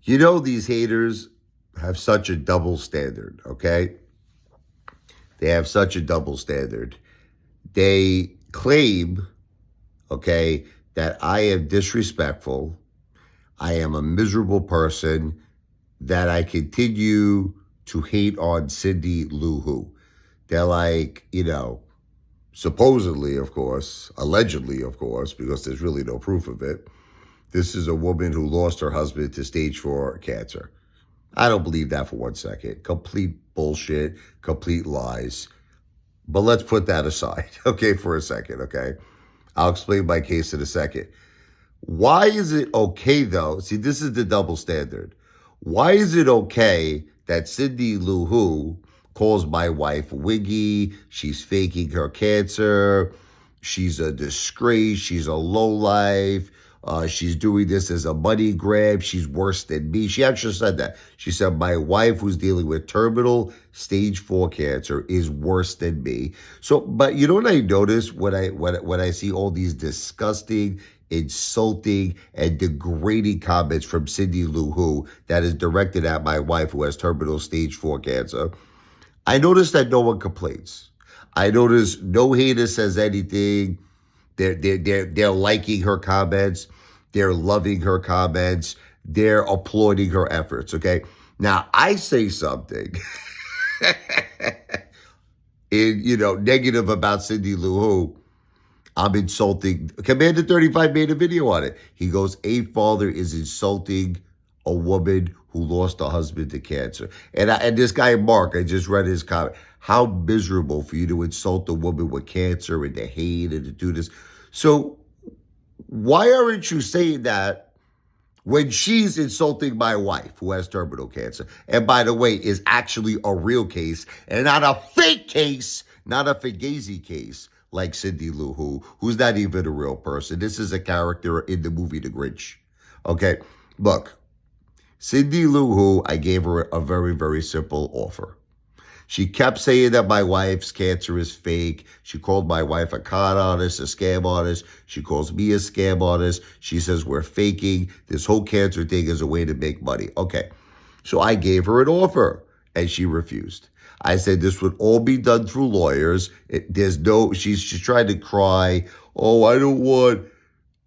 You know, these haters have such a double standard, okay? They have such a double standard. They claim, okay, that I am disrespectful, I am a miserable person, that I continue to hate on Cindy Lou Who. They're like, supposedly, of course, allegedly, of course, because there's really no proof of it. This is a woman who lost her husband to stage 4 cancer. I don't believe that for 1 second. Complete bullshit, complete lies. But let's put that aside, okay, for a second, okay? I'll explain my case in a second. Why is it okay, though? See, this is the double standard. Why is it okay that Cindy Lou Who calls my wife Wiggy? She's faking her cancer. She's a disgrace. She's a lowlife. She's doing this as a money grab. She's worse than me. She actually said that. She said, my wife, who's dealing with terminal stage 4 cancer, is worse than me. So, but you know what I notice when I see all these disgusting, insulting, and degrading comments from Cindy Lou Who that is directed at my wife who has terminal stage 4 cancer? I notice that no one complains. I notice no hater says anything. They're liking her comments. They're loving her comments. They're applauding her efforts, okay? Now, I say something negative about Cindy Lou Who. I'm insulting. Commander 35 made a video on it. He goes, a father is insulting a woman who lost a husband to cancer. And this guy, Mark, I just read his comment. How miserable for you to insult a woman with cancer and to hate and to do this. So why aren't you saying that when she's insulting my wife who has terminal cancer? And by the way, is actually a real case and not a fake case, not a Fugazi case like Cindy Lou Who, who's not even a real person. This is a character in the movie The Grinch. Okay, look, Cindy Lou Who, I gave her a very, very simple offer. She kept saying that my wife's cancer is fake. She called my wife a con artist, a scam artist. She calls me a scam artist. She says we're faking. This whole cancer thing is a way to make money. Okay, so I gave her an offer, and she refused. I said this would all be done through lawyers. She's trying to cry. Oh, I don't want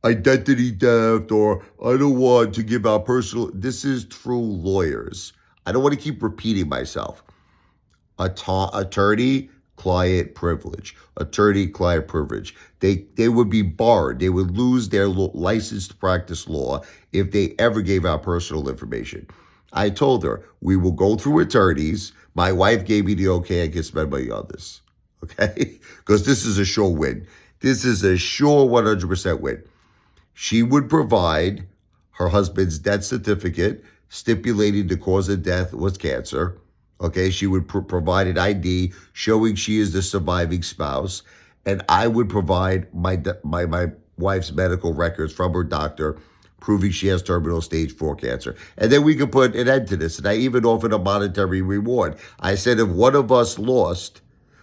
identity theft, or I don't want to give out personal. This is through lawyers. I don't want to keep repeating myself. Attorney-client privilege. Attorney-client privilege. They would be barred. They would lose their license to practice law if they ever gave out personal information. I told her, we will go through attorneys. My wife gave me the okay, I can spend money on this. Okay? Because this is a sure win. This is a sure 100% win. She would provide her husband's death certificate stipulating the cause of death was cancer. Okay, she would provide an ID showing she is the surviving spouse, and I would provide my wife's medical records from her doctor proving she has terminal stage 4 cancer. And then we could put an end to this. And I even offered a monetary reward. I said if one of us lost,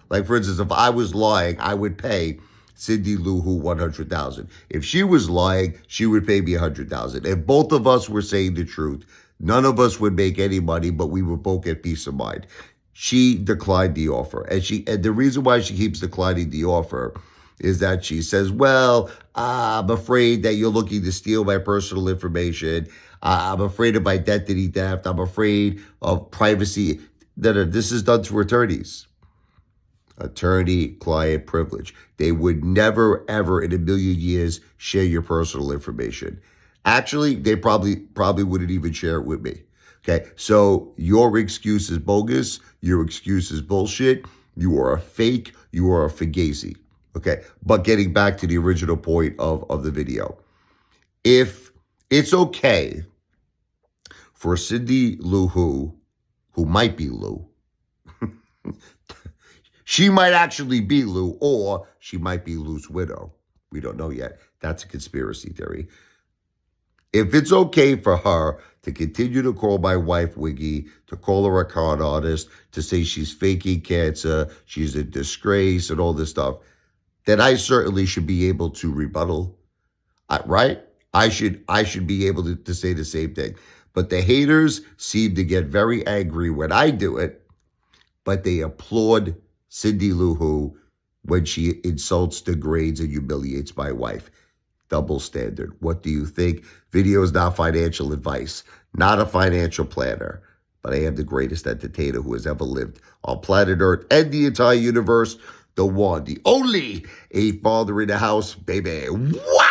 like for instance, if I was lying, I would pay Cindy Lou Who $100,000. If she was lying, she would pay me $100,000. If both of us were saying the truth, none of us would make any money, but we would both get peace of mind. She declined the offer. And the reason why she keeps declining the offer is that she says, well, I'm afraid that you're looking to steal my personal information. I'm afraid of identity theft. I'm afraid of privacy. This is done through attorneys. Attorney-client privilege. They would never, ever in a million years share your personal information. Actually, they probably wouldn't even share it with me. Okay, so your excuse is bogus. Your excuse is bullshit. You are a fake. You are a Fugazi. Okay, but getting back to the original point of the video. If it's okay for Cindy Lou Who might be Lou, she might actually be Lou, or she might be Lou's widow. We don't know yet. That's a conspiracy theory. If it's okay for her to continue to call my wife Wiggy, to call her a con artist, to say she's faking cancer, she's a disgrace and all this stuff, then I certainly should be able to rebuttal, right? I should be able to say the same thing. But the haters seem to get very angry when I do it, but they applaud Cindy Lou Who when she insults, degrades, and humiliates my wife. Double standard. What do you think? Video is not financial advice, not a financial planner, but I am the greatest entertainer who has ever lived on planet Earth and the entire universe. The one, the only, a father in the house, baby. What?